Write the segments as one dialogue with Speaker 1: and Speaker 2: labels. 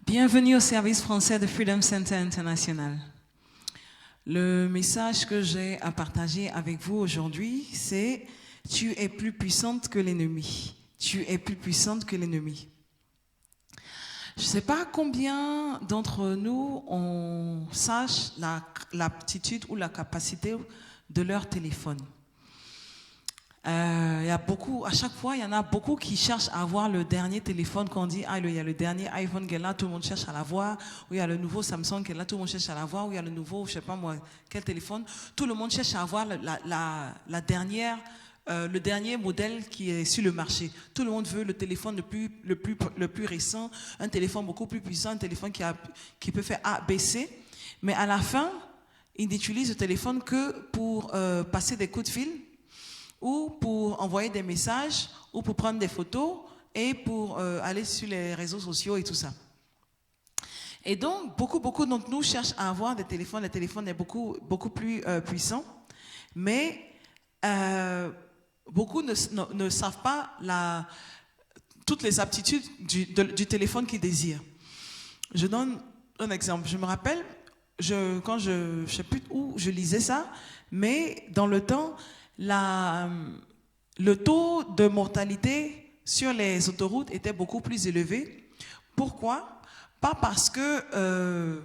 Speaker 1: Bienvenue au service français de Freedom Center International. Le message que j'ai à partager avec vous aujourd'hui, c'est « Tu es plus puissante que l'ennemi ». Tu es plus puissante que l'ennemi. Je ne sais pas combien d'entre nous on sache l'aptitude ou la capacité de leur téléphone. Il y a beaucoup, à chaque fois, il y en a beaucoup qui cherchent à avoir le dernier téléphone qu'on dit, il y a le dernier iPhone qui est là, tout le monde cherche à l'avoir, ou il y a le nouveau Samsung qui est là, tout le monde cherche à l'avoir, ou il y a le nouveau, je ne sais pas moi, quel téléphone, tout le monde cherche à avoir la dernière, le dernier modèle qui est sur le marché. Tout le monde veut le téléphone le plus récent, un téléphone beaucoup plus puissant, un téléphone qui peut faire A, B, C, mais à la fin, ils n'utilisent le téléphone que pour passer des coups de fil, ou pour envoyer des messages, ou pour prendre des photos, et pour aller sur les réseaux sociaux et tout ça. Et donc, beaucoup d'entre nous cherchent à avoir des téléphones. Les téléphones sont beaucoup plus puissants, mais beaucoup ne savent pas toutes les aptitudes du téléphone qu'ils désirent. Je donne un exemple. Je me rappelle, quand je ne sais plus où je lisais ça, mais dans le temps, le taux de mortalité sur les autoroutes était beaucoup plus élevé. Pourquoi? Pas parce que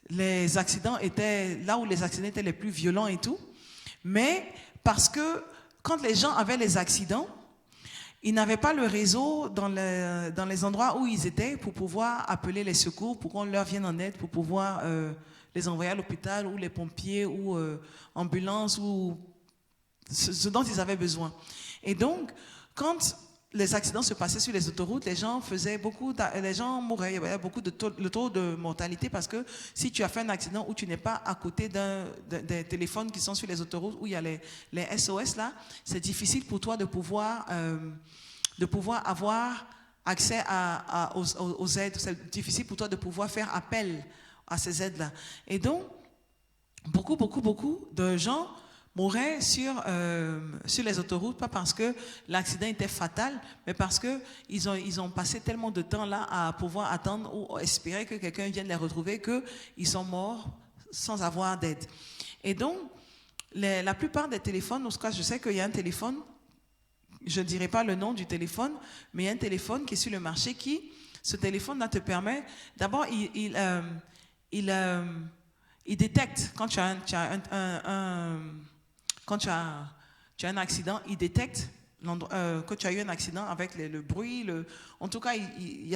Speaker 1: les accidents étaient là où les accidents étaient les plus violents et tout, mais parce que quand les gens avaient les accidents, ils n'avaient pas le réseau dans les endroits où ils étaient pour pouvoir appeler les secours, pour qu'on leur vienne en aide, pour pouvoir les envoyer à l'hôpital ou les pompiers ou ambulances ou ce dont ils avaient besoin. Et donc, quand les accidents se passaient sur les autoroutes, les gens mouraient, il y avait beaucoup le taux de mortalité parce que si tu as fait un accident où tu n'es pas à côté des téléphones qui sont sur les autoroutes où il y a les SOS là, c'est difficile pour toi de pouvoir avoir accès aux aides. C'est difficile pour toi de pouvoir faire appel à ces aides-là. Et donc, beaucoup de gens mouraient sur les autoroutes, pas parce que l'accident était fatal, mais parce qu'ils ont passé tellement de temps là à pouvoir attendre ou espérer que quelqu'un vienne les retrouver, qu'ils sont morts sans avoir d'aide. Et donc, la plupart des téléphones, en tout cas, je sais qu'il y a un téléphone, je ne dirai pas le nom du téléphone, mais il y a un téléphone qui est sur le marché ce téléphone-là te permet, d'abord, il détecte quand tu as un accident, il détecte que tu as eu un accident avec le bruit, en tout cas, il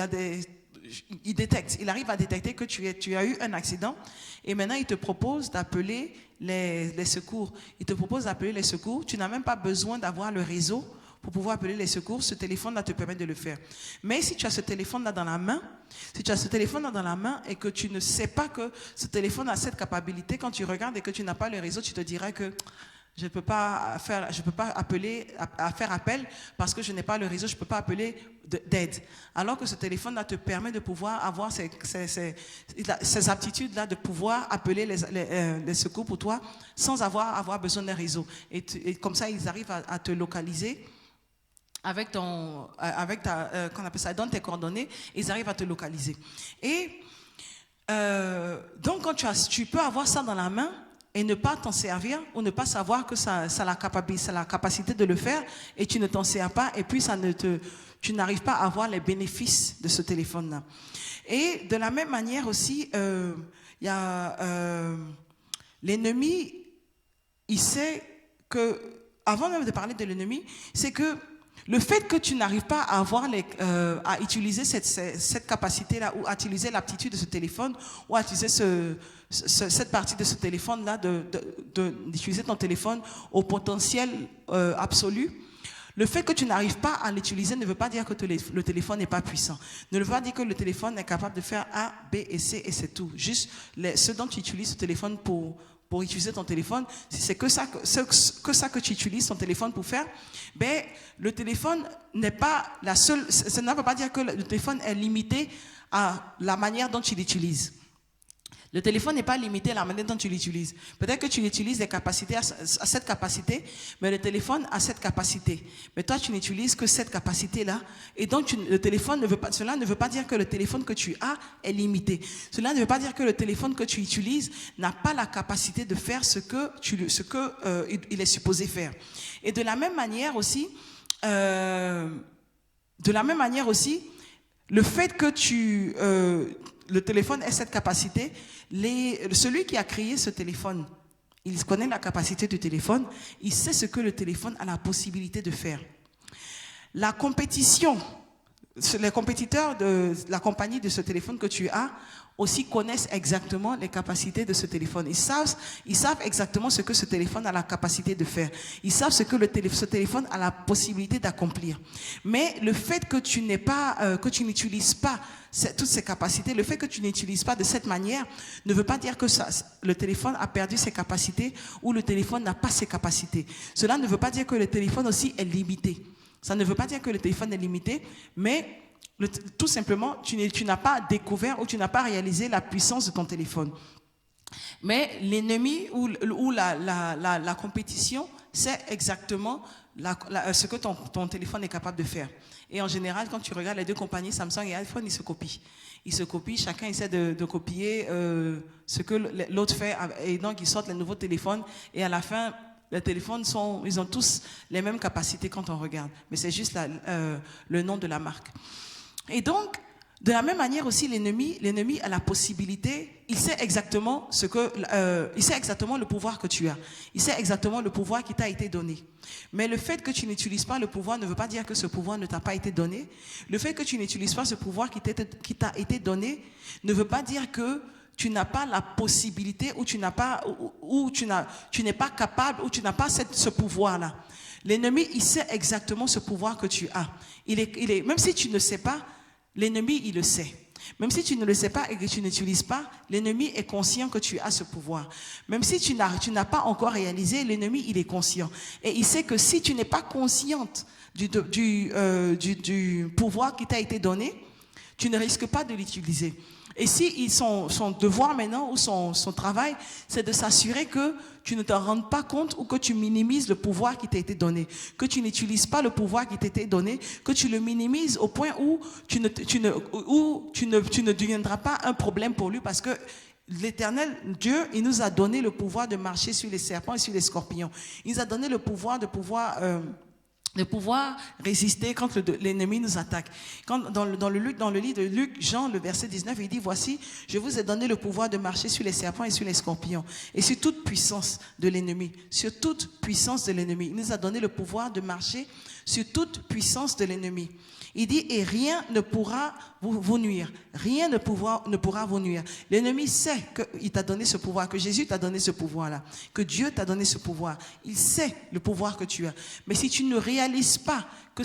Speaker 1: arrive à détecter que tu as eu un accident et maintenant il te propose d'appeler les secours. Il te propose d'appeler les secours, tu n'as même pas besoin d'avoir le réseau pour pouvoir appeler les secours, ce téléphone-là te permet de le faire. Mais si tu as ce téléphone-là dans la main, et que tu ne sais pas que ce téléphone a cette capacité, quand tu regardes et que tu n'as pas le réseau, tu te dirais que je ne peux pas faire appel parce que je n'ai pas le réseau, je ne peux pas appeler d'aide. Alors que ce téléphone-là te permet de pouvoir avoir ces aptitudes-là, de pouvoir appeler les secours pour toi sans avoir besoin d'un réseau. Et comme ça, ils arrivent à te localiser. Avec qu'on appelle ça, dans tes coordonnées, ils arrivent à te localiser. Et donc, quand tu peux avoir ça dans la main et ne pas t'en servir ou ne pas savoir que ça a la capacité de le faire et tu ne t'en sers pas et puis tu n'arrives pas à avoir les bénéfices de ce téléphone-là. Et de la même manière aussi, il y a l'ennemi, il sait que, avant même de parler de l'ennemi, c'est que le fait que tu n'arrives pas à à utiliser cette capacité-là ou à utiliser l'aptitude de ce téléphone ou à utiliser cette partie de ce téléphone-là, d'utiliser ton téléphone au potentiel absolu, le fait que tu n'arrives pas à l'utiliser ne veut pas dire que le téléphone n'est pas puissant. Ne veut pas dire que le téléphone est capable de faire A, B et C et c'est tout. Juste ce dont tu utilises ce téléphone pour utiliser ton téléphone, si c'est que ça que tu utilises ton téléphone pour faire, ben le téléphone n'est pas la seule. Ça ne veut pas dire que le téléphone est limité à la manière dont tu l'utilises. Le téléphone n'est pas limité à la manière dont tu l'utilises. Peut-être que tu l'utilises des capacités à cette capacité, mais le téléphone a cette capacité. Mais toi, tu n'utilises que cette capacité-là. Et donc, le téléphone ne veut pas, cela ne veut pas dire que le téléphone que tu as est limité. Cela ne veut pas dire que le téléphone que tu utilises n'a pas la capacité de faire ce que il est supposé faire. Et de la même manière aussi, le fait que le téléphone ait cette capacité, celui qui a créé ce téléphone, il connaît la capacité du téléphone, il sait ce que le téléphone a la possibilité de faire. La compétition, les compétiteurs de la compagnie de ce téléphone que tu as aussi connaissent exactement les capacités de ce téléphone. Ils savent exactement ce que ce téléphone a la capacité de faire. Ils savent ce que ce téléphone a la possibilité d'accomplir. Mais le fait que tu n'utilises pas toutes ces capacités, le fait que tu n'utilises pas de cette manière, ne veut pas dire que le téléphone a perdu ses capacités ou le téléphone n'a pas ses capacités. Cela ne veut pas dire que le téléphone aussi est limité. Ça ne veut pas dire que le téléphone est limité, mais tout simplement, tu n'as pas découvert ou tu n'as pas réalisé la puissance de ton téléphone. Mais l'ennemi ou la compétition, c'est exactement ce que ton téléphone est capable de faire. Et en général, quand tu regardes les deux compagnies, Samsung et iPhone, ils se copient. Ils se copient, chacun essaie de copier ce que l'autre fait. Et donc, ils sortent les nouveaux téléphones. Et à la fin, les téléphones ils ont tous les mêmes capacités quand on regarde. Mais c'est juste le nom de la marque. Et donc, de la même manière aussi, l'ennemi a la possibilité, il sait exactement le pouvoir que tu as. Il sait exactement le pouvoir qui t'a été donné. Mais le fait que tu n'utilises pas le pouvoir ne veut pas dire que ce pouvoir ne t'a pas été donné. Le fait que tu n'utilises pas ce pouvoir qui t'a été donné ne veut pas dire que tu n'as pas la possibilité ou tu n'es pas capable ou tu n'as pas ce pouvoir-là. L'ennemi, il sait exactement ce pouvoir que tu as. Même si tu ne sais pas, l'ennemi, il le sait. Même si tu ne le sais pas et que tu n'utilises pas, l'ennemi est conscient que tu as ce pouvoir. Même si tu n'as pas encore réalisé, l'ennemi, il est conscient. Et il sait que si tu n'es pas consciente du pouvoir qui t'a été donné, tu ne risques pas de l'utiliser. Et si son devoir maintenant ou son travail, c'est de s'assurer que tu ne te rendes pas compte ou que tu minimises le pouvoir qui t'a été donné, que tu n'utilises pas le pouvoir qui t'a été donné, que tu le minimises au point où tu ne deviendras pas un problème pour lui parce que l'Éternel Dieu, il nous a donné le pouvoir de marcher sur les serpents et sur les scorpions. Il nous a donné le pouvoir de pouvoir résister quand l'ennemi nous attaque. Dans le livre de Luc, Jean, le verset 19, il dit, voici, je vous ai donné le pouvoir de marcher sur les serpents et sur les scorpions, et sur toute puissance de l'ennemi, sur toute puissance de l'ennemi. Il nous a donné le pouvoir de marcher sur toute puissance de l'ennemi. Il dit, et rien ne pourra vous nuire. Rien ne pourra vous nuire. L'ennemi sait qu'il t'a donné ce pouvoir, que Jésus t'a donné ce pouvoir-là, que Dieu t'a donné ce pouvoir. Il sait le pouvoir que tu as. Mais si tu ne réalises pas que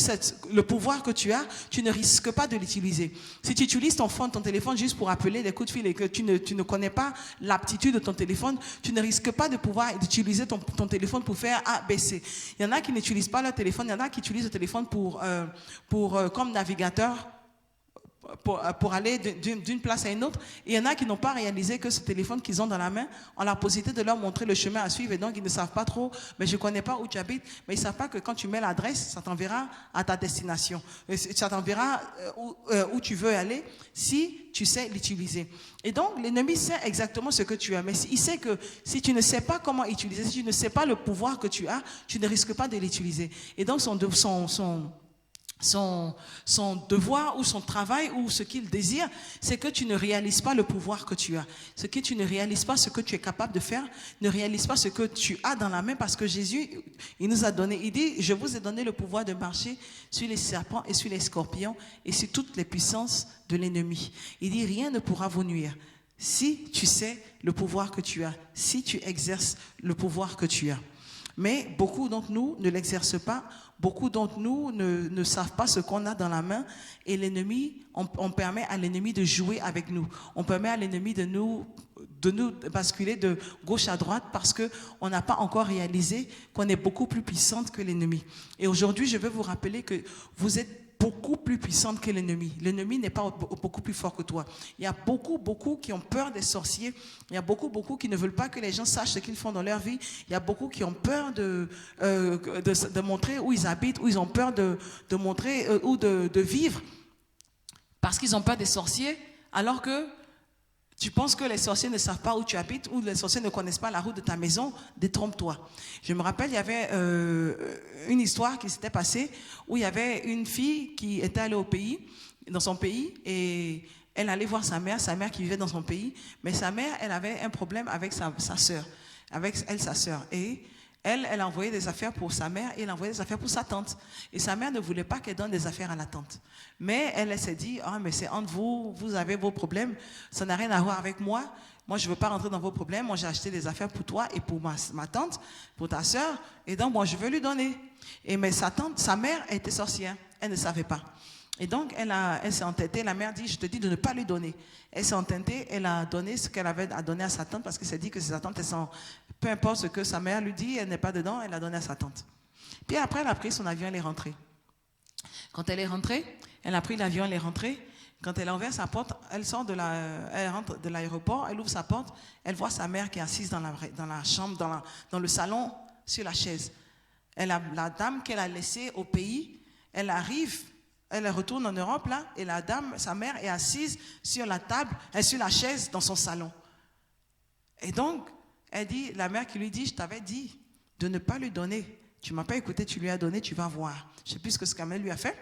Speaker 1: le pouvoir que tu as, tu ne risques pas de l'utiliser. Si tu utilises ton téléphone juste pour appeler des coups de fil et que tu ne connais pas l'aptitude de ton téléphone, tu ne risques pas de pouvoir utiliser ton téléphone pour faire A, B, C. Il y en a qui n'utilisent pas leur téléphone, il y en a qui utilisent le téléphone comme navigateur pour aller d'une place à une autre. Et il y en a qui n'ont pas réalisé que ce téléphone qu'ils ont dans la main, on a la possibilité de leur montrer le chemin à suivre et donc ils ne savent pas trop, mais je ne connais pas où tu habites, mais ils ne savent pas que quand tu mets l'adresse, ça t'enverra à ta destination. Ça t'enverra où tu veux aller si tu sais l'utiliser. Et donc l'ennemi sait exactement ce que tu as, mais il sait que si tu ne sais pas comment utiliser, si tu ne sais pas le pouvoir que tu as, tu ne risques pas de l'utiliser. Et donc son devoir ou son travail ou ce qu'il désire, c'est que tu ne réalises pas le pouvoir que tu as. Ce que tu ne réalises pas, ce que tu es capable de faire, ne réalise pas ce que tu as dans la main parce que Jésus, il nous a donné, il dit, je vous ai donné le pouvoir de marcher sur les serpents et sur les scorpions et sur toutes les puissances de l'ennemi. Il dit, rien ne pourra vous nuire. Si tu sais le pouvoir que tu as, si tu exerces le pouvoir que tu as. Mais beaucoup d'entre nous ne l'exercent pas. Beaucoup d'entre nous ne savent pas ce qu'on a dans la main et l'ennemi, on permet à l'ennemi de jouer avec nous. On permet à l'ennemi de nous basculer de gauche à droite parce qu'on n'a pas encore réalisé qu'on est beaucoup plus puissante que l'ennemi. Et aujourd'hui, je veux vous rappeler que vous êtes beaucoup plus puissante que l'ennemi. L'ennemi n'est pas beaucoup plus fort que toi. Il y a beaucoup qui ont peur des sorciers. Il y a beaucoup qui ne veulent pas que les gens sachent ce qu'ils font dans leur vie. Il y a beaucoup qui ont peur de montrer où ils habitent, où ils ont peur de montrer ou de vivre parce qu'ils ont peur des sorciers, alors que tu penses que les sorciers ne savent pas où tu habites ou les sorciers ne connaissent pas la route de ta maison, détrompe-toi. Je me rappelle, il y avait une histoire qui s'était passée où il y avait une fille qui était allée dans son pays, et elle allait voir sa mère qui vivait dans son pays, mais sa mère, elle avait un problème avec sa sœur, sa sœur. Et elle a envoyé des affaires pour sa mère et elle a envoyé des affaires pour sa tante. Et sa mère ne voulait pas qu'elle donne des affaires à la tante. Mais elle s'est dit, mais c'est entre vous, vous avez vos problèmes, ça n'a rien à voir avec moi. Moi, je ne veux pas rentrer dans vos problèmes. Moi, j'ai acheté des affaires pour toi et pour ma tante, pour ta sœur. Et donc, moi, je veux lui donner. Mais sa mère était sorcière. Elle ne savait pas. Et donc, elle s'est entêtée. La mère dit, je te dis de ne pas lui donner. Elle s'est entêtée, elle a donné ce qu'elle avait à donner à sa tante parce qu'elle s'est dit que sa tante, peu importe ce que sa mère lui dit, elle n'est pas dedans, elle a donné à sa tante. Puis après, elle a pris son avion, elle est rentrée. Quand elle est rentrée, elle a pris l'avion, elle est rentrée. Quand elle a ouvert sa porte, elle rentre de l'aéroport, elle ouvre sa porte, elle voit sa mère qui est assise dans la chambre, dans le salon, sur la chaise. La dame qu'elle a laissée au pays, elle arrive. Elle retourne en Europe, là, et la dame, sa mère, est assise sur la table, sur la chaise dans son salon. Et donc, la mère qui lui dit, je t'avais dit de ne pas lui donner. Tu ne m'as pas écouté, tu lui as donné, tu vas voir. Je ne sais plus ce que Kamel lui a fait.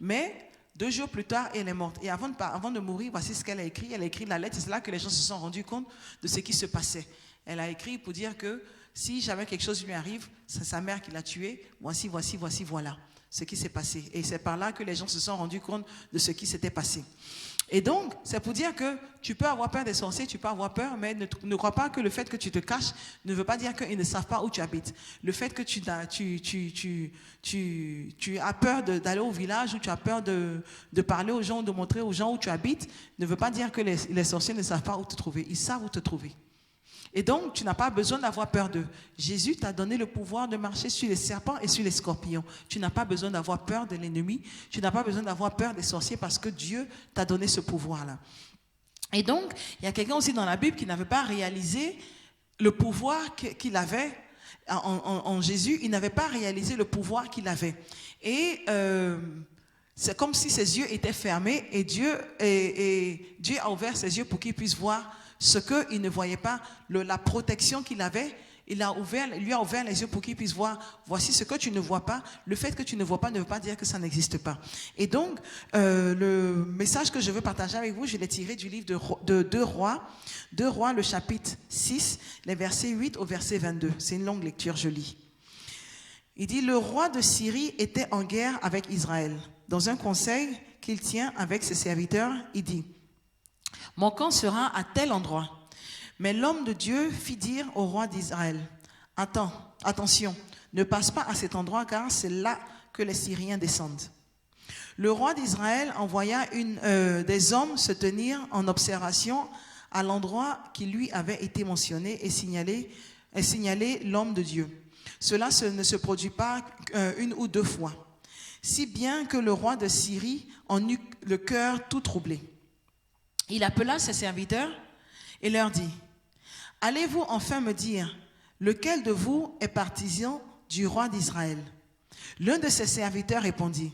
Speaker 1: Mais 2 jours plus tard, elle est morte. Et avant de mourir, voici ce qu'elle a écrit. Elle a écrit la lettre, c'est là que les gens se sont rendus compte de ce qui se passait. Elle a écrit pour dire que si jamais quelque chose lui arrive, c'est sa mère qui l'a tué. Voici, voilà ce qui s'est passé. Et c'est par là que les gens se sont rendus compte de ce qui s'était passé. Et donc, c'est pour dire que tu peux avoir peur des sorciers, tu peux avoir peur, mais ne crois pas que le fait que tu te caches ne veut pas dire qu'ils ne savent pas où tu habites. Le fait que tu as peur d'aller au village, ou tu as peur de parler aux gens, de montrer aux gens où tu habites, ne veut pas dire que les sorciers ne savent pas où te trouver. Ils savent où te trouver. Et donc, tu n'as pas besoin d'avoir peur d'eux. Jésus t'a donné le pouvoir de marcher sur les serpents et sur les scorpions. Tu n'as pas besoin d'avoir peur de l'ennemi. Tu n'as pas besoin d'avoir peur des sorciers parce que Dieu t'a donné ce pouvoir-là. Et donc, il y a quelqu'un aussi dans la Bible qui n'avait pas réalisé le pouvoir qu'il avait en Jésus. Il n'avait pas réalisé le pouvoir qu'il avait. Et c'est comme si ses yeux étaient fermés et Dieu a ouvert ses yeux pour qu'il puisse voir ce qu'il ne voyait pas, la protection qu'il avait. Il lui a ouvert les yeux pour qu'il puisse voir, voici ce que tu ne vois pas. Le fait que tu ne vois pas ne veut pas dire que ça n'existe pas. Et donc, le message que je veux partager avec vous, je l'ai tiré du livre de 2 Rois, le chapitre 6, les versets 8 au verset 22. C'est une longue lecture, je lis. Il dit, le roi de Syrie était en guerre avec Israël. Dans un conseil qu'il tient avec ses serviteurs, il dit, mon camp sera à tel endroit. Mais l'homme de Dieu fit dire au roi d'Israël, attention, ne passe pas à cet endroit car c'est là que les Syriens descendent. Le roi d'Israël envoya des hommes se tenir en observation à l'endroit qui lui avait été mentionné et signaler l'homme de Dieu. Cela ne se produit pas 1 ou 2 fois, si bien que le roi de Syrie en eut le cœur tout troublé. Il appela ses serviteurs et leur dit, allez-vous enfin me dire, lequel de vous est partisan du roi d'Israël? L'un de ses serviteurs répondit,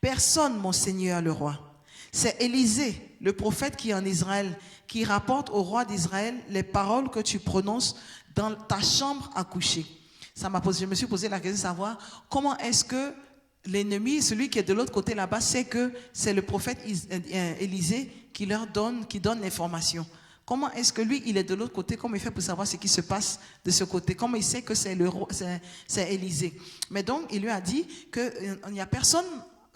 Speaker 1: personne, mon seigneur le roi. C'est Élisée, le prophète qui est en Israël, qui rapporte au roi d'Israël les paroles que tu prononces dans ta chambre à coucher. Je me suis posé la question de savoir comment est-ce que l'ennemi, celui qui est de l'autre côté là-bas, sait que c'est le prophète Élisée qui donne l'information. Comment est-ce que lui, il est de l'autre côté? Comment il fait pour savoir ce qui se passe de ce côté? Comment il sait que c'est Élisée? Mais donc, il lui a dit qu'il n'y a personne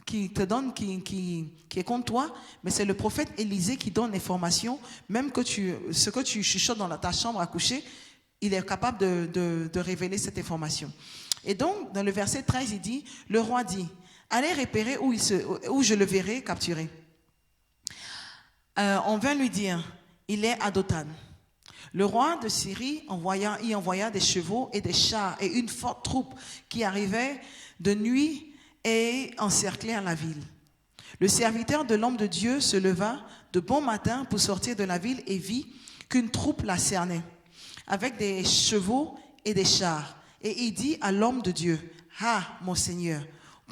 Speaker 1: qui te donne, qui est contre toi, mais c'est le prophète Élisée qui donne l'information. Même que ce que tu chuchotes dans ta chambre à coucher, il est capable de révéler cette information. Et donc, dans le verset 13, il dit, le roi dit, allez repérer où je le verrai capturé. On vint lui dire, il est à Dothan. Le roi de Syrie y envoya des chevaux et des chars et une forte troupe qui arrivait de nuit et encerclèrent la ville. Le serviteur de l'homme de Dieu se leva de bon matin pour sortir de la ville et vit qu'une troupe la cernait, avec des chevaux et des chars. Et il dit à l'homme de Dieu, « Ah, mon Seigneur,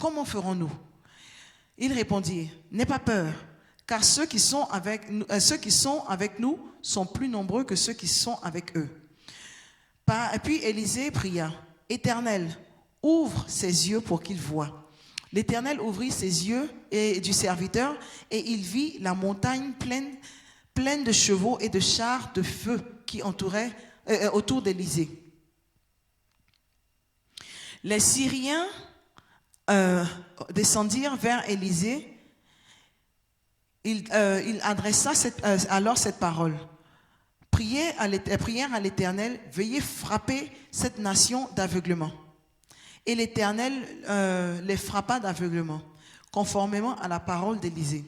Speaker 1: comment ferons-nous » Il répondit, « N'aie pas peur, car ceux qui sont avec nous sont plus nombreux que ceux qui sont avec eux. » Et puis Élisée pria, « Éternel, ouvre ses yeux pour qu'il voie. » L'Éternel ouvrit ses yeux du serviteur et il vit la montagne pleine de chevaux et de chars de feu qui entouraient autour d'Élisée. Les Syriens descendirent vers Élisée. Il adressa alors cette parole. Prièrent à l'Éternel, veuillez frapper cette nation d'aveuglement. Et l'Éternel les frappa d'aveuglement, conformément à la parole d'Élisée.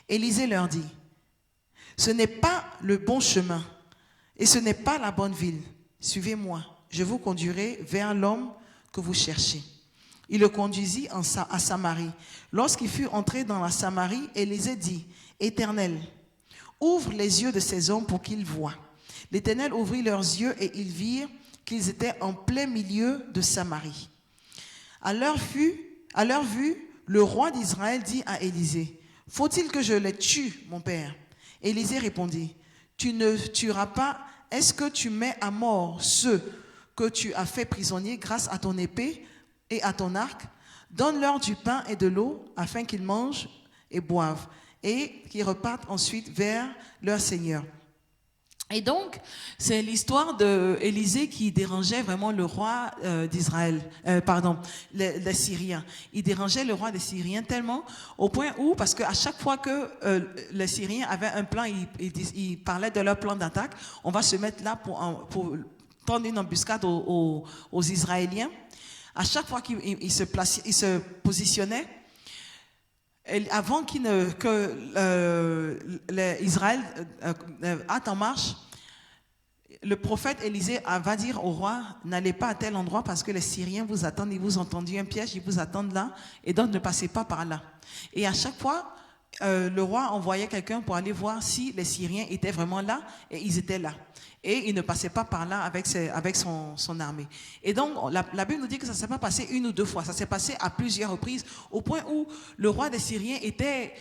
Speaker 1: Élisée leur dit, ce n'est pas le bon chemin et ce n'est pas la bonne ville. Suivez-moi, je vous conduirai vers l'homme que vous cherchez. Il le conduisit à Samarie. Lorsqu'il fut entré dans la Samarie, Élisée dit, Éternel, ouvre les yeux de ces hommes pour qu'ils voient. L'Éternel ouvrit leurs yeux et ils virent qu'ils étaient en plein milieu de Samarie. À leur vue, le roi d'Israël dit à Élisée, « Faut-il que je les tue, mon père ?» Élisée répondit, « Tu ne tueras pas. Est-ce que tu mets à mort ceux que tu as fait prisonniers grâce à ton épée et à ton arc? Donne-leur du pain et de l'eau afin qu'ils mangent et boivent et qu'ils repartent ensuite vers leur Seigneur. » Et donc, c'est l'histoire d'Élisée qui dérangeait vraiment le roi d'Israël, les Syriens. Il dérangeait le roi des Syriens tellement au point où, parce qu'à chaque fois que les Syriens avaient un plan, ils parlaient de leur plan d'attaque, on va se mettre là pour tendre une embuscade aux Israéliens. À chaque fois qu'ils se positionnaient, avant Israël hâte en marche, le prophète Élisée va dire au roi, n'allez pas à tel endroit parce que les Syriens vous attendent, ils vous ont tendu un piège, ils vous attendent là, et donc ne passez pas par là. Et à chaque fois, le roi envoyait quelqu'un pour aller voir si les Syriens étaient vraiment là, et ils étaient là. Et il ne passait pas par là avec son armée. Et donc, la Bible nous dit que ça ne s'est pas passé une ou deux fois, ça s'est passé à plusieurs reprises, au point où le roi des Syriens était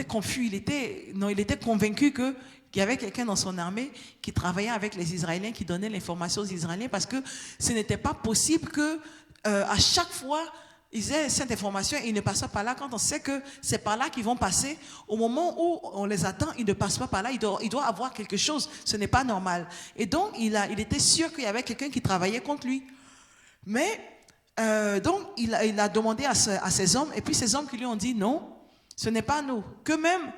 Speaker 1: confus, il était convaincu qu'il y avait quelqu'un dans son armée qui travaillait avec les Israéliens, qui donnait l'information aux Israéliens, parce que ce n'était pas possible que à chaque fois, ils aient cette information et ils ne passent pas par là. Quand on sait que c'est par là qu'ils vont passer, au moment où on les attend, ils ne passent pas par là. Il doit avoir quelque chose. Ce n'est pas normal. Et donc, il était sûr qu'il y avait quelqu'un qui travaillait contre lui. Mais, donc, il a demandé à ses hommes, et puis ces hommes qui lui ont dit non, ce n'est pas nous. Que même,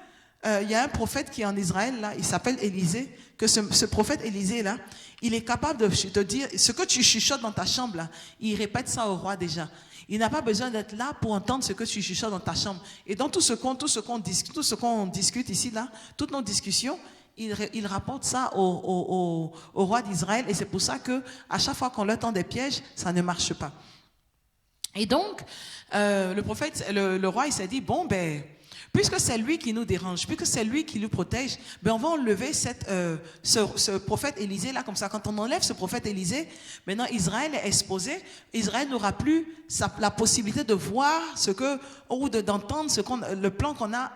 Speaker 1: il y a un prophète qui est en Israël, là, il s'appelle Élisée, que ce prophète Élisée, là, il est capable de te dire, ce que tu chuchotes dans ta chambre, là, il répète ça au roi déjà. Il n'a pas besoin d'être là pour entendre ce que tu chuchotes dans ta chambre. Et dans tout ce qu'on discute ici, là, toutes nos discussions, il rapporte ça au roi d'Israël. Et c'est pour ça qu'à chaque fois qu'on leur tend des pièges, ça ne marche pas. Et donc, le roi, il s'est dit, bon, ben, puisque c'est lui qui nous dérange, puisque c'est lui qui nous protège, ben on va enlever ce prophète Élisée là, comme ça. Quand on enlève ce prophète Élisée, maintenant Israël est exposé. Israël n'aura plus la possibilité de voir ou d'entendre le plan qu'on a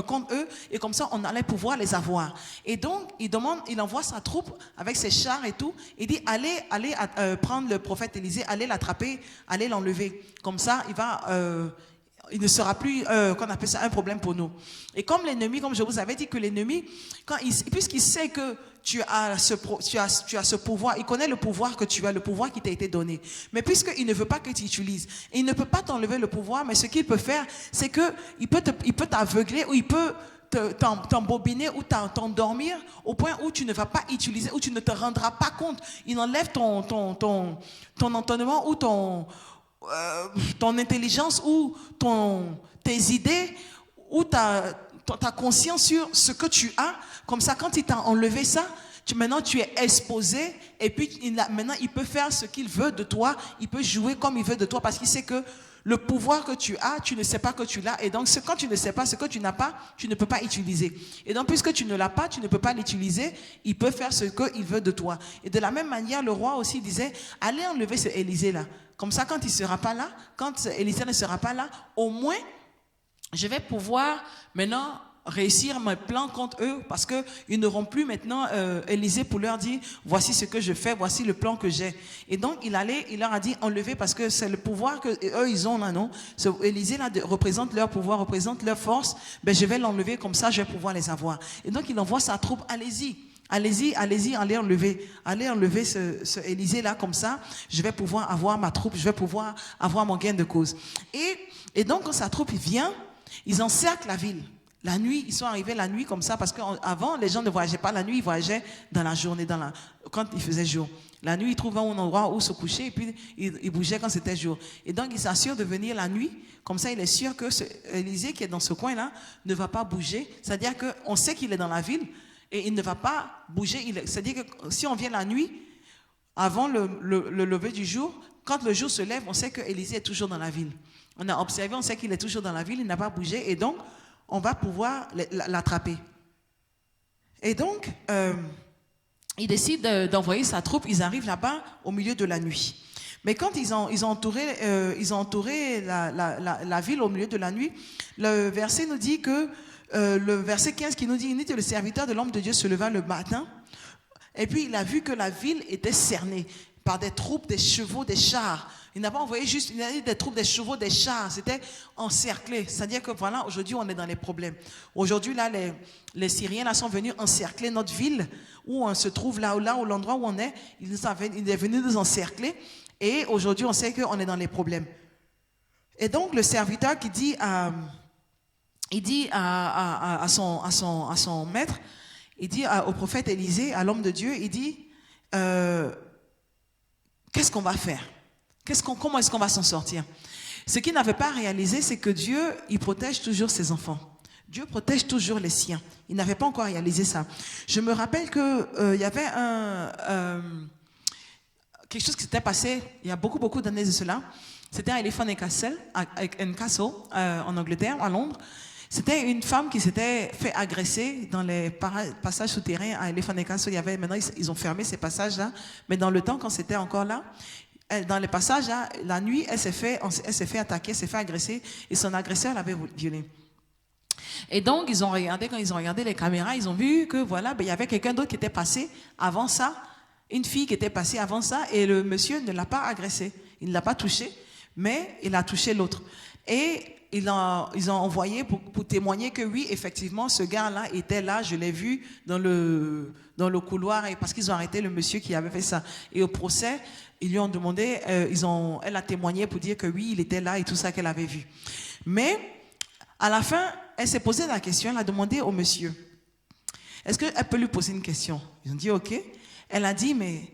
Speaker 1: contre eux, et comme ça on allait pouvoir les avoir. Et donc il envoie sa troupe avec ses chars et tout. Il dit allez prendre le prophète Élisée, allez l'attraper, allez l'enlever. Comme ça il ne sera plus, qu'on appelle ça, un problème pour nous. Et comme l'ennemi, comme je vous avais dit que l'ennemi, puisqu'il sait que tu as ce pouvoir, il connaît le pouvoir que tu as, le pouvoir qui t'a été donné. Mais puisqu'il ne veut pas que tu utilises, et il ne peut pas t'enlever le pouvoir, mais ce qu'il peut faire, c'est qu'il peut t'aveugler ou il peut t'embobiner ou t'endormir au point où tu ne vas pas utiliser, où tu ne te rendras pas compte. Il enlève ton entendement ou ton intelligence ou tes idées ou ta conscience sur ce que tu as. Comme ça, quand il t'a enlevé ça, maintenant tu es exposé, et puis maintenant il peut faire ce qu'il veut de toi, il peut jouer comme il veut de toi, parce qu'il sait que le pouvoir que tu as, tu ne sais pas que tu l'as. Et donc, quand tu ne sais pas ce que tu n'as pas, tu ne peux pas utiliser. Et donc, puisque tu ne l'as pas, tu ne peux pas l'utiliser, il peut faire ce qu'il veut de toi. Et de la même manière, le roi aussi disait, allez enlever ce Élisée-là. Comme ça, quand il ne sera pas là, quand Élisée ne sera pas là, au moins, je vais pouvoir maintenant réussir mes plans contre eux parce qu'ils n'auront plus maintenant Élisée pour leur dire voici ce que je fais, voici le plan que j'ai. Et donc il leur a dit enlevez parce que c'est le pouvoir que eux ils ont là, non? Élisée là représente leur pouvoir, représente leur force. Ben je vais l'enlever comme ça je vais pouvoir les avoir. Et donc il envoie sa troupe, allez-y. Allez-y, allez enlever ce Élisée-là comme ça, je vais pouvoir avoir ma troupe, je vais pouvoir avoir mon gain de cause. Et donc quand sa troupe vient, ils encerclent la ville. La nuit, ils sont arrivés la nuit comme ça, parce qu'avant, les gens ne voyageaient pas la nuit, ils voyageaient dans la journée, quand il faisait jour. La nuit, ils trouvaient un endroit où se coucher, et puis ils bougeaient quand c'était jour. Et donc, ils s'assurent de venir la nuit, comme ça, il est sûr que Élisée qui est dans ce coin-là ne va pas bouger. C'est-à-dire qu'on sait qu'il est dans la ville, et il ne va pas bouger. C'est-à-dire que si on vient la nuit, avant le lever du jour, quand le jour se lève, on sait que Élisée est toujours dans la ville. On a observé, on sait qu'il est toujours dans la ville, il n'a pas bougé, et donc, on va pouvoir l'attraper. Et donc, il décide d'envoyer sa troupe. Ils arrivent là-bas au milieu de la nuit. Mais quand ils ont entouré la ville au milieu de la nuit, le verset nous dit que, le verset 15 qui nous dit, le serviteur de l'homme de Dieu se leva le matin, et puis il a vu que la ville était cernée par des troupes, des chevaux, des chars. Il n'a pas envoyé juste, il a dit des troupes, des chevaux, des chars. C'était encerclé. C'est-à-dire que voilà, aujourd'hui, on est dans les problèmes. Aujourd'hui, là, les Syriens là, sont venus encercler notre ville où on se trouve là où l'endroit où on est. Il est venu nous encercler. Et aujourd'hui, on sait qu'on est dans les problèmes. Et donc, le serviteur qui dit à son maître, il dit au prophète Élisée, à l'homme de Dieu, il dit, qu'est-ce qu'on va faire? Comment est-ce qu'on va s'en sortir? Ce qu'il n'avait pas réalisé, c'est que Dieu, il protège toujours ses enfants. Dieu protège toujours les siens. Il n'avait pas encore réalisé ça. Je me rappelle qu'il y avait quelque chose qui s'était passé il y a beaucoup d'années de cela. C'était à Elephant and Castle, en Angleterre, à Londres. C'était une femme qui s'était fait agresser dans les passages souterrains à Elephant and Castle. Maintenant, ils ont fermé ces passages-là. Mais dans le temps, quand c'était encore là, dans les passages, là, la nuit, elle s'est fait attaquer, elle s'est fait agresser, et son agresseur l'avait violée. Et donc, quand ils ont regardé les caméras, ils ont vu que voilà, il y avait quelqu'un d'autre qui était passé avant ça, une fille qui était passée avant ça, et le monsieur ne l'a pas agressé. Il ne l'a pas touché, mais il a touché l'autre. Et ils ont envoyé pour témoigner que oui, effectivement, ce gars-là était là, je l'ai vu dans le couloir, et parce qu'ils ont arrêté le monsieur qui avait fait ça. Et au procès, ils lui ont demandé, elle a témoigné pour dire que oui, il était là et tout ça qu'elle avait vu. Mais à la fin, elle s'est posé la question, elle a demandé au monsieur, est-ce qu'elle peut lui poser une question? Ils ont dit ok. Elle a dit, mais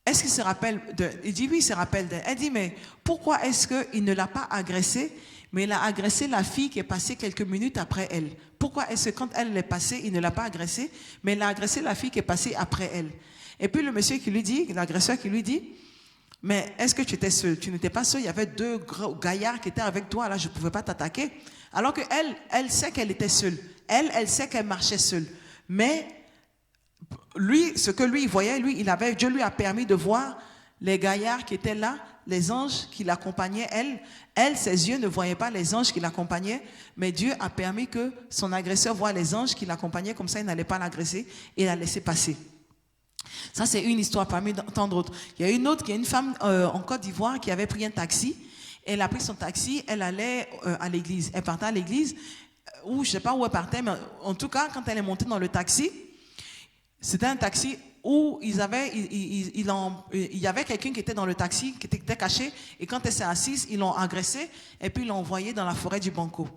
Speaker 1: est-ce qu'il se rappelle d'elle? Il dit oui, il se rappelle d'elle. Elle dit, mais pourquoi est-ce qu'il ne l'a pas agressée, mais il a agressé la fille qui est passée quelques minutes après elle? Pourquoi est-ce que quand elle est passée, il ne l'a pas agressée, mais il a agressé la fille qui est passée après elle? Et puis le monsieur qui lui dit, l'agresseur qui lui dit, mais est-ce que tu étais seul? Tu n'étais pas seul, il y avait deux gros gaillards qui étaient avec toi, là je ne pouvais pas t'attaquer. Alors qu'elle, elle sait qu'elle était seule. Elle sait qu'elle marchait seule. Mais lui, ce que lui il voyait, Dieu lui a permis de voir les gaillards qui étaient là, les anges qui l'accompagnaient. Elle, ses yeux ne voyaient pas les anges qui l'accompagnaient, mais Dieu a permis que son agresseur voie les anges qui l'accompagnaient, comme ça il n'allait pas l'agresser et la laisser passer. Ça, c'est une histoire parmi tant d'autres. Il y a une autre qui est une femme en Côte d'Ivoire qui avait pris un taxi. Elle a pris son taxi, elle allait à l'église. Elle partait à l'église, ou je ne sais pas où elle partait, mais en tout cas, quand elle est montée dans le taxi, c'était un taxi où il y avait quelqu'un qui était dans le taxi, qui était caché, et quand elle s'est assise, ils l'ont agressé, et puis ils l'ont envoyé dans la forêt du Banco.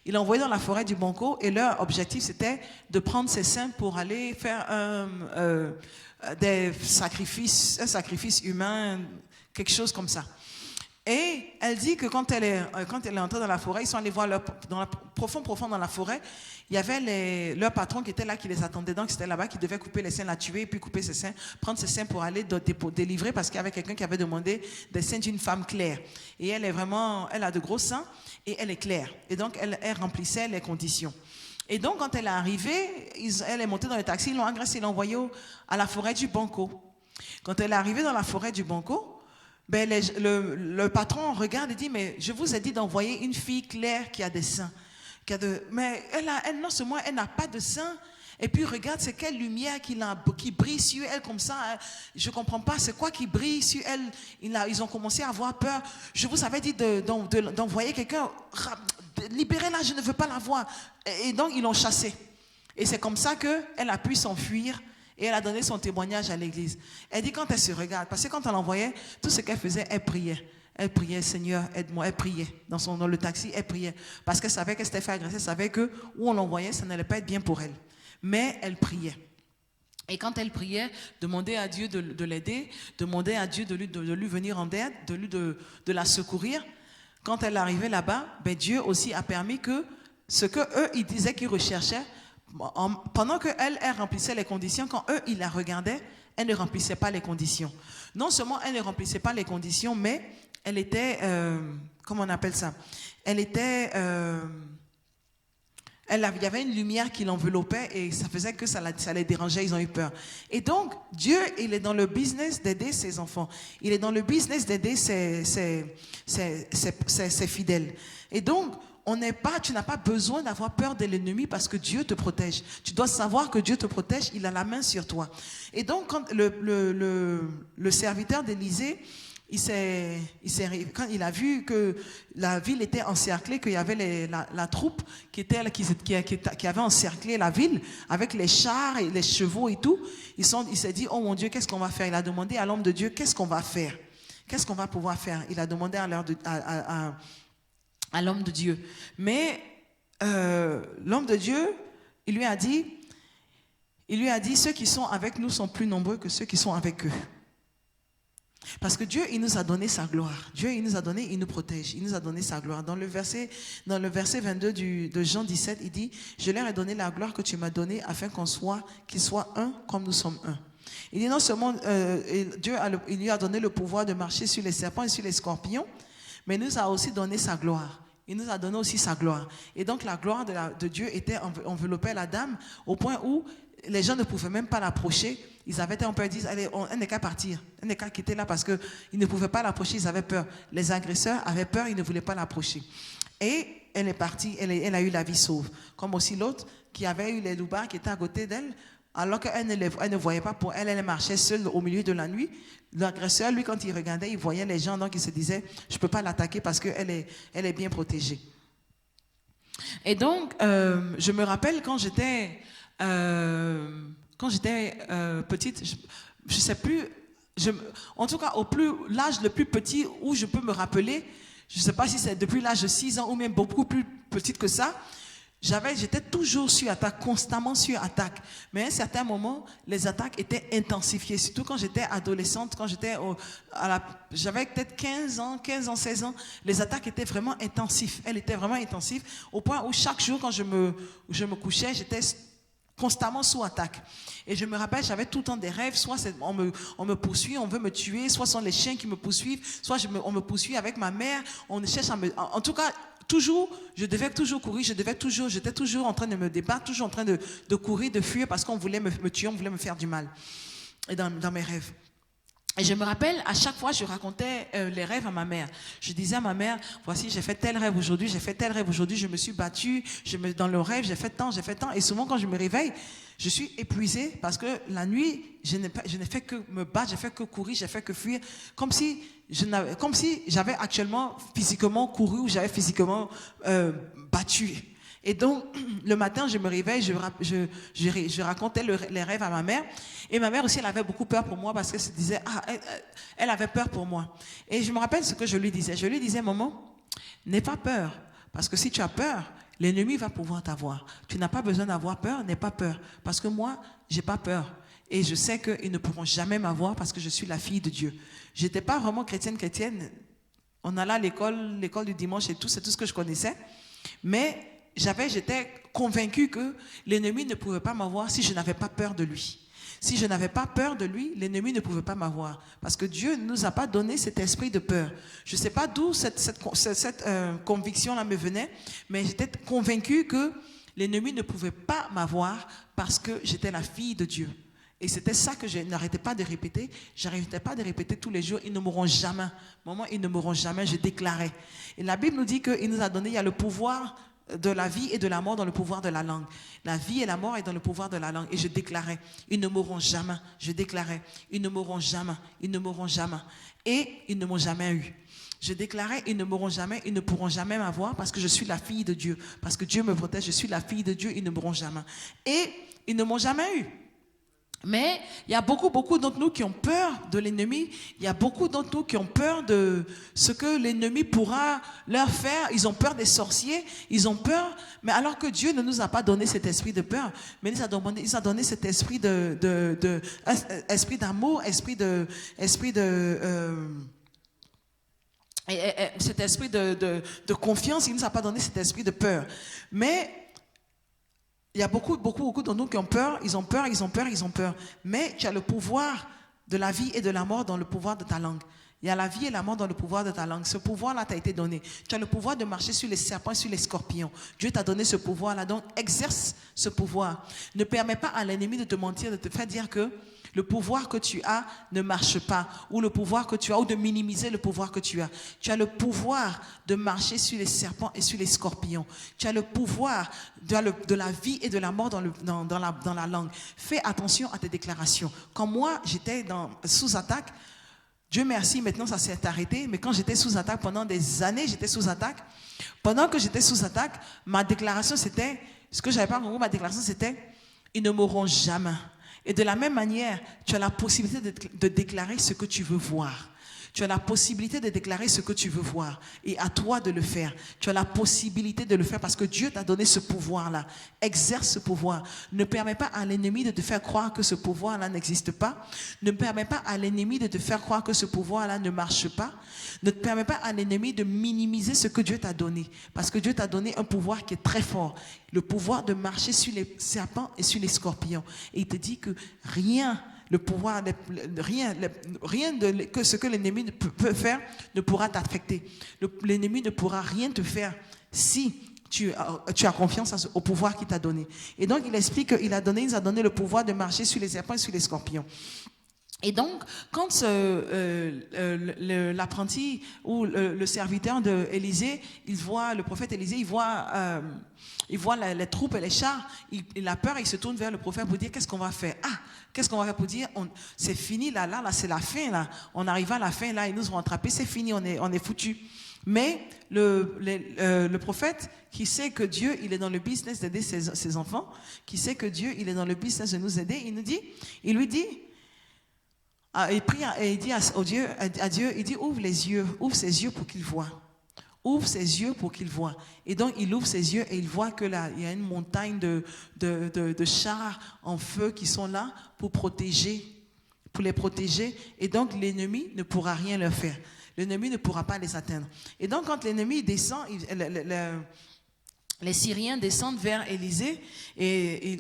Speaker 1: Ils l'ont envoyé dans la forêt du Banco, et leur objectif, c'était de prendre ses seins pour aller faire un sacrifice humain, quelque chose comme ça. Et elle dit que quand elle est entrée dans la forêt, ils sont allés voir profond dans la forêt, il y avait leur patron qui était là, qui les attendait. Donc c'était là-bas qui devait couper les seins, la tuer, et puis couper ses seins, prendre ses seins pour aller délivrer, parce qu'il y avait quelqu'un qui avait demandé des seins d'une femme claire. Et elle a de gros seins et elle est claire. Et donc elle remplissait les conditions. Et donc quand elle est arrivée, elle est montée dans le taxi, ils l'ont agressée, ils l'ont envoyée à la forêt du Banco. Quand elle est arrivée dans la forêt du Banco, ben le patron regarde et dit, mais je vous ai dit d'envoyer une fille claire qui a des seins. Mais elle, non seulement elle n'a pas de seins, et puis regarde, c'est quelle lumière qui brille sur elle comme ça. Je ne comprends pas, c'est quoi qui brille sur elle. Ils ont commencé à avoir peur. Je vous avais dit d'envoyer quelqu'un, libérez-la, je ne veux pas la voir. Et donc ils l'ont chassée. Et c'est comme ça qu'elle a pu s'enfuir. Et elle a donné son témoignage à l'église. Elle dit quand elle se regarde, parce que quand elle envoyait, tout ce qu'elle faisait, elle priait. Elle priait, Seigneur, aide-moi. Elle priait. Dans le taxi, elle priait. Parce qu'elle savait qu'elle s'était fait agresser, elle savait que où on l'envoyait, ça n'allait pas être bien pour elle. Mais elle priait. Et quand elle priait, demandait à Dieu de l'aider, demandait à Dieu de lui venir en aide, de la secourir. Quand elle arrivait là-bas, ben Dieu aussi a permis que ce qu'eux, ils disaient qu'ils recherchaient, pendant qu'elle remplissait les conditions, quand eux, ils la regardaient, elle ne remplissait pas les conditions. Non seulement elle ne remplissait pas les conditions, mais elle était, comment on appelle ça? Elle était, il y avait une lumière qui l'enveloppait et ça faisait que ça les dérangeait, ils ont eu peur. Et donc, Dieu, il est dans le business d'aider ses enfants. Il est dans le business d'aider ses fidèles. Et donc, tu n'as pas besoin d'avoir peur de l'ennemi parce que Dieu te protège. Tu dois savoir que Dieu te protège, il a la main sur toi. Et donc, quand le serviteur d'Élisée, quand il a vu que la ville était encerclée, qu'il y avait la troupe qui avait encerclé la ville avec les chars et les chevaux et tout, il s'est dit, oh mon Dieu, qu'est-ce qu'on va faire? Il a demandé à l'homme de Dieu, qu'est-ce qu'on va faire? Qu'est-ce qu'on va pouvoir faire? Il a demandé à l'homme de Dieu. Mais l'homme de Dieu, il lui a dit, ceux qui sont avec nous sont plus nombreux que ceux qui sont avec eux. Parce que Dieu, il nous a donné sa gloire. Dieu, il nous a donné, il nous protège. Il nous a donné sa gloire. Dans le verset 22 de Jean 17, il dit, je leur ai donné la gloire que tu m'as donnée afin qu'ils soient un comme nous sommes un. Il dit non seulement Dieu il lui a donné le pouvoir de marcher sur les serpents et sur les scorpions, mais il nous a aussi donné sa gloire. Il nous a donné aussi sa gloire. Et donc la gloire de Dieu enveloppait la dame au point où les gens ne pouvaient même pas l'approcher. Ils avaient un peu dit, allez, elle n'est qu'à partir, elle n'est qu'à quitter là parce qu'ils ne pouvaient pas l'approcher, ils avaient peur. Les agresseurs avaient peur, ils ne voulaient pas l'approcher. Et elle est partie, elle a eu la vie sauve. Comme aussi l'autre qui avait eu les loupards qui étaient à côté d'elle, alors qu'elle ne voyait pas pour elle, elle marchait seule au milieu de la nuit. L'agresseur, lui, quand il regardait, il voyait les gens, donc il se disait, je ne peux pas l'attaquer parce qu'elle est bien protégée. Et donc, je me rappelle quand j'étais petite, je ne sais plus, en tout cas, l'âge le plus petit où je peux me rappeler, je ne sais pas si c'est depuis l'âge de 6 ans ou même beaucoup plus petite que ça, j'étais toujours sur attaque, constamment sur attaque. Mais à un certain moment, les attaques étaient intensifiées. Surtout quand j'étais adolescente, j'avais peut-être 15 ans, 16 ans, les attaques étaient vraiment intensives. Elles étaient vraiment intensives au point où chaque jour, quand je me couchais, j'étais constamment sous attaque. Et je me rappelle, j'avais tout le temps des rêves, soit on me poursuit, on veut me tuer, soit ce sont les chiens qui me poursuivent, soit on me poursuit avec ma mère, on cherche en tout cas, toujours, je devais toujours courir, j'étais toujours en train de me débattre, toujours en train de courir, de fuir parce qu'on voulait me tuer, on voulait me faire du mal. Et dans mes rêves. Et je me rappelle, à chaque fois, je racontais les rêves à ma mère. Je disais à ma mère, voici, j'ai fait tel rêve aujourd'hui, je me suis battue, dans le rêve, j'ai fait tant. Et souvent, quand je me réveille, je suis épuisée parce que la nuit, je n'ai fait que me battre, j'ai fait que courir, j'ai fait que fuir, comme si j'avais actuellement physiquement couru ou j'avais physiquement battu. Et donc, le matin, je me réveille, je racontais les rêves à ma mère. Et ma mère aussi, elle avait beaucoup peur pour moi parce qu'elle se disait, elle avait peur pour moi. Et je me rappelle ce que je lui disais. Je lui disais, maman, n'aie pas peur. Parce que si tu as peur, l'ennemi va pouvoir t'avoir. Tu n'as pas besoin d'avoir peur, n'aie pas peur. Parce que moi, j'ai pas peur. Et je sais qu'ils ne pourront jamais m'avoir parce que je suis la fille de Dieu. Je n'étais pas vraiment chrétienne. On allait à l'école du dimanche et tout, c'est tout ce que je connaissais. Mais j'étais convaincue que l'ennemi ne pouvait pas m'avoir si je n'avais pas peur de lui. Si je n'avais pas peur de lui, l'ennemi ne pouvait pas m'avoir. Parce que Dieu ne nous a pas donné cet esprit de peur. Je ne sais pas d'où cette conviction-là me venait, mais j'étais convaincue que l'ennemi ne pouvait pas m'avoir parce que j'étais la fille de Dieu. Et c'était ça que je n'arrêtais pas de répéter. Je n'arrêtais pas de répéter tous les jours. Ils ne mourront jamais. Maman, ils ne mourront jamais. Je déclarais. Et la Bible nous dit qu'il nous a donné, il y a le pouvoir de la vie et de la mort dans le pouvoir de la langue. La vie et la mort est dans le pouvoir de la langue. Et je déclarais, ils ne mourront jamais. Je déclarais, ils ne mourront jamais. Ils ne mourront jamais. Et ils ne m'ont jamais eu. Je déclarais, ils ne mourront jamais, ils ne pourront jamais m'avoir parce que je suis la fille de Dieu. Parce que Dieu me protège, je suis la fille de Dieu, ils ne mourront jamais. Et ils ne m'ont jamais eu. Mais il y a beaucoup d'entre nous qui ont peur de l'ennemi. Il y a beaucoup d'entre nous qui ont peur de ce que l'ennemi pourra leur faire. Ils ont peur des sorciers. Ils ont peur. Mais alors que Dieu ne nous a pas donné cet esprit de peur, mais il nous a donné cet esprit esprit d'amour, cet esprit de confiance. Il ne nous a pas donné cet esprit de peur. Mais il y a beaucoup d'entre nous qui ont peur, ils ont peur. Mais tu as le pouvoir de la vie et de la mort dans le pouvoir de ta langue. Il y a la vie et la mort dans le pouvoir de ta langue. Ce pouvoir-là t'a été donné. Tu as le pouvoir de marcher sur les serpents et sur les scorpions. Dieu t'a donné ce pouvoir-là, donc exerce ce pouvoir. Ne permets pas à l'ennemi de te mentir, de te faire dire que le pouvoir que tu as ne marche pas, ou le pouvoir que tu as, ou de minimiser le pouvoir que tu as. Tu as le pouvoir de marcher sur les serpents et sur les scorpions. Tu as le pouvoir de la vie et de la mort dans la langue. Fais attention à tes déclarations. Quand moi, j'étais sous attaque, Dieu merci, maintenant ça s'est arrêté, mais quand j'étais sous attaque, pendant des années, j'étais sous attaque. Pendant que j'étais sous attaque, ma déclaration c'était, ce que j'avais pas compris, ma déclaration c'était, ils ne mourront jamais. Et de la même manière, tu as la possibilité de déclarer ce que tu veux voir. Tu as la possibilité de déclarer ce que tu veux voir. Et à toi de le faire. Tu as la possibilité de le faire parce que Dieu t'a donné ce pouvoir-là. Exerce ce pouvoir. Ne permets pas à l'ennemi de te faire croire que ce pouvoir-là n'existe pas. Ne permets pas à l'ennemi de te faire croire que ce pouvoir-là ne marche pas. Ne te permets pas à l'ennemi de minimiser ce que Dieu t'a donné. Parce que Dieu t'a donné un pouvoir qui est très fort. Le pouvoir de marcher sur les serpents et sur les scorpions. Et il te dit que rien... Le pouvoir, rien que ce que l'ennemi peut faire ne pourra t'affecter. L'ennemi ne pourra rien te faire si tu as confiance au pouvoir qu'il t'a donné. Et donc, il explique qu'il nous a donné le pouvoir de marcher sur les serpents et sur les scorpions. Et donc, quand l'apprenti ou le serviteur d'Élisée, le prophète Élisée, il voit les troupes et les chars, il a peur, il se tourne vers le prophète pour dire qu'est-ce qu'on va faire. Qu'est-ce qu'on va faire pour dire c'est fini là, c'est la fin là. On arrive à la fin là, ils nous ont attrapés, c'est fini, on est foutus. Mais le prophète qui sait que Dieu, il est dans le business d'aider ses enfants, qui sait que Dieu, il est dans le business de nous aider, il lui dit, il prie et il dit à Dieu, il dit ouvre ses yeux pour qu'il voie. Ouvre ses yeux pour qu'il voie. Et donc il ouvre ses yeux et il voit que là, il y a une montagne de chars en feu qui sont là pour les protéger. Et donc l'ennemi ne pourra rien leur faire. L'ennemi ne pourra pas les atteindre. Et donc quand l'ennemi descend, les Syriens descendent vers Élisée et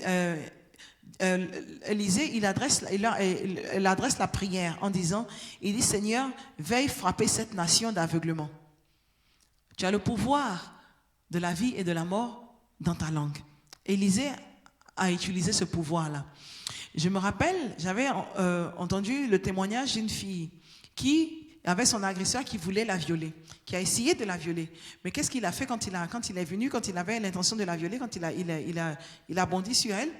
Speaker 1: Élisée, il adresse la prière en disant, il dit Seigneur, veuille frapper cette nation d'aveuglement. Tu as le pouvoir de la vie et de la mort dans ta langue. Élisée a utilisé ce pouvoir-là. Je me rappelle, j'avais entendu le témoignage d'une fille qui avait son agresseur qui voulait la violer, qui a essayé de la violer. Mais qu'est-ce qu'il a fait quand il est venu, quand il avait l'intention de la violer, quand il a bondi sur elle?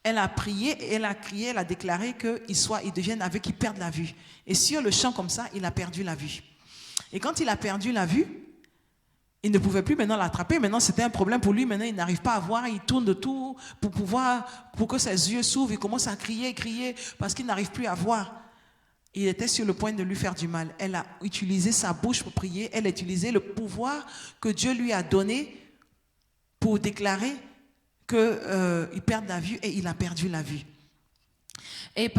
Speaker 1: Elle a prié, elle a crié, elle a déclaré qu'il devienne aveugle, qu'il perde la vue. Et sur le champ comme ça, il a perdu la vue. Et quand il a perdu la vue, il ne pouvait plus maintenant l'attraper. Maintenant, c'était un problème pour lui. Maintenant, il n'arrive pas à voir. Il tourne de tout pour que ses yeux s'ouvrent. Il commence à crier, parce qu'il n'arrive plus à voir. Il était sur le point de lui faire du mal. Elle a utilisé sa bouche pour prier. Elle a utilisé le pouvoir que Dieu lui a donné pour déclarer qu'il perd la vue, et il a perdu la vue. Et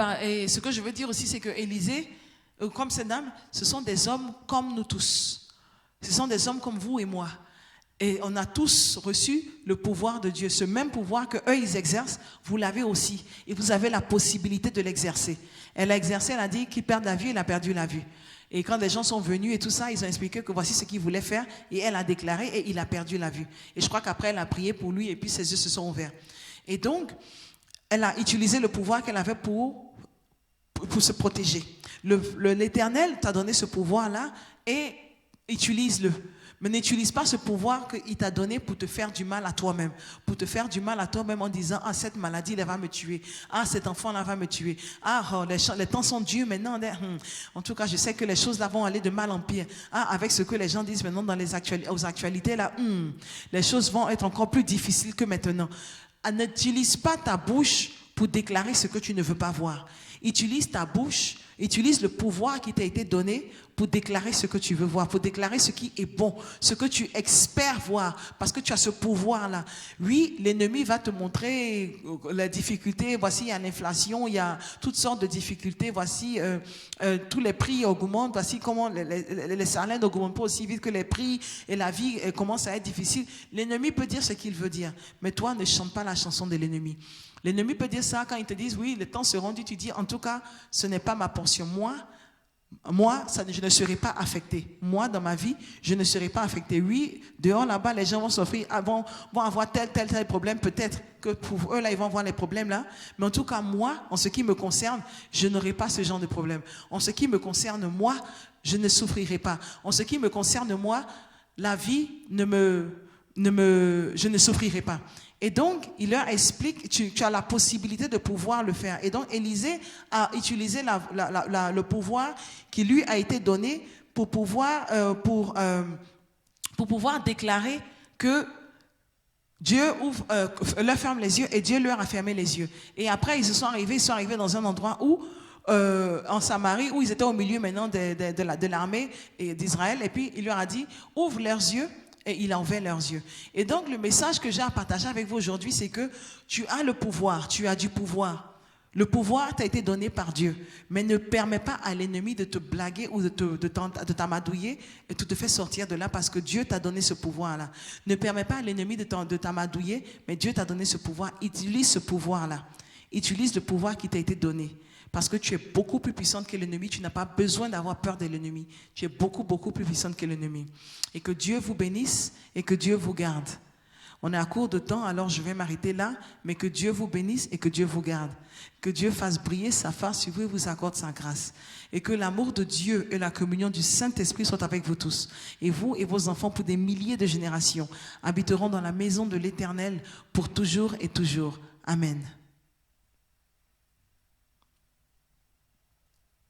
Speaker 1: ce que je veux dire aussi, c'est que Élisée, comme cette dame, ce sont des hommes comme nous tous. Ce sont des hommes comme vous et moi. Et on a tous reçu le pouvoir de Dieu. Ce même pouvoir qu'eux, ils exercent, vous l'avez aussi. Et vous avez la possibilité de l'exercer. Elle a exercé, elle a dit qu'il perd la vue, il a perdu la vue. Et quand les gens sont venus et tout ça, ils ont expliqué que voici ce qu'il voulait faire. Et elle a déclaré et il a perdu la vue. Et je crois qu'après, elle a prié pour lui et puis ses yeux se sont ouverts. Et donc, elle a utilisé le pouvoir qu'elle avait pour se protéger. L'Éternel t'a donné ce pouvoir-là et utilise-le. Mais n'utilise pas ce pouvoir qu'il t'a donné pour te faire du mal à toi-même. Pour te faire du mal à toi-même en disant, ah, cette maladie, elle va me tuer. Ah, cet enfant-là va me tuer. Ah, oh, les temps sont durs maintenant. En tout cas, je sais que les choses là vont aller de mal en pire. Ah, avec ce que les gens disent maintenant dans aux actualités, là, les choses vont être encore plus difficiles que maintenant. N'utilise pas ta bouche pour déclarer ce que tu ne veux pas voir. Utilise ta bouche, utilise le pouvoir qui t'a été donné pour déclarer ce que tu veux voir, pour déclarer ce qui est bon, ce que tu espères voir, parce que tu as ce pouvoir-là. Oui, l'ennemi va te montrer la difficulté. Voici, il y a l'inflation, il y a toutes sortes de difficultés. Voici, tous les prix augmentent. Voici comment les salaires n'augmentent pas aussi vite que les prix et la vie commence à être difficile. L'ennemi peut dire ce qu'il veut dire, mais toi, ne chante pas la chanson de l'ennemi. L'ennemi peut dire ça quand ils te disent, oui, les temps seront durs. Tu dis, en tout cas, ce n'est pas ma portion. Moi, je ne serai pas affecté. Moi, dans ma vie, je ne serai pas affecté. Oui, dehors, là-bas, les gens vont souffrir, vont avoir tel problème. Peut-être que pour eux, là, ils vont avoir les problèmes là. Mais en tout cas, moi, en ce qui me concerne, je n'aurai pas ce genre de problème. En ce qui me concerne, moi, je ne souffrirai pas. En ce qui me concerne, moi, la vie je ne souffrirai pas. Et donc, il leur explique, tu as la possibilité de pouvoir le faire. Et donc, Élisée a utilisé le pouvoir qui lui a été donné pour pouvoir déclarer que Dieu leur ferme les yeux et Dieu leur a fermé les yeux. Et après, ils sont arrivés dans un endroit où, en Samarie, où ils étaient au milieu maintenant de l'armée d'Israël. Et puis, il leur a dit, ouvre leurs yeux. Et il a ouvert leurs yeux. Et donc, le message que j'ai à partager avec vous aujourd'hui, c'est que tu as le pouvoir, tu as du pouvoir. Le pouvoir t'a été donné par Dieu. Mais ne permets pas à l'ennemi de te blaguer ou de t'amadouiller et de te faire sortir de là parce que Dieu t'a donné ce pouvoir-là. Ne permets pas à l'ennemi de t'amadouiller, mais Dieu t'a donné ce pouvoir. Utilise ce pouvoir-là. Utilise le pouvoir qui t'a été donné. Parce que tu es beaucoup plus puissante que l'ennemi. Tu n'as pas besoin d'avoir peur de l'ennemi. Tu es beaucoup, beaucoup plus puissante que l'ennemi. Et que Dieu vous bénisse et que Dieu vous garde. On est à court de temps, alors je vais m'arrêter là. Mais que Dieu vous bénisse et que Dieu vous garde. Que Dieu fasse briller sa face sur vous et vous accorde sa grâce. Et que l'amour de Dieu et la communion du Saint-Esprit soient avec vous tous. Et vous et vos enfants pour des milliers de générations habiteront dans la maison de l'Éternel pour toujours et toujours. Amen.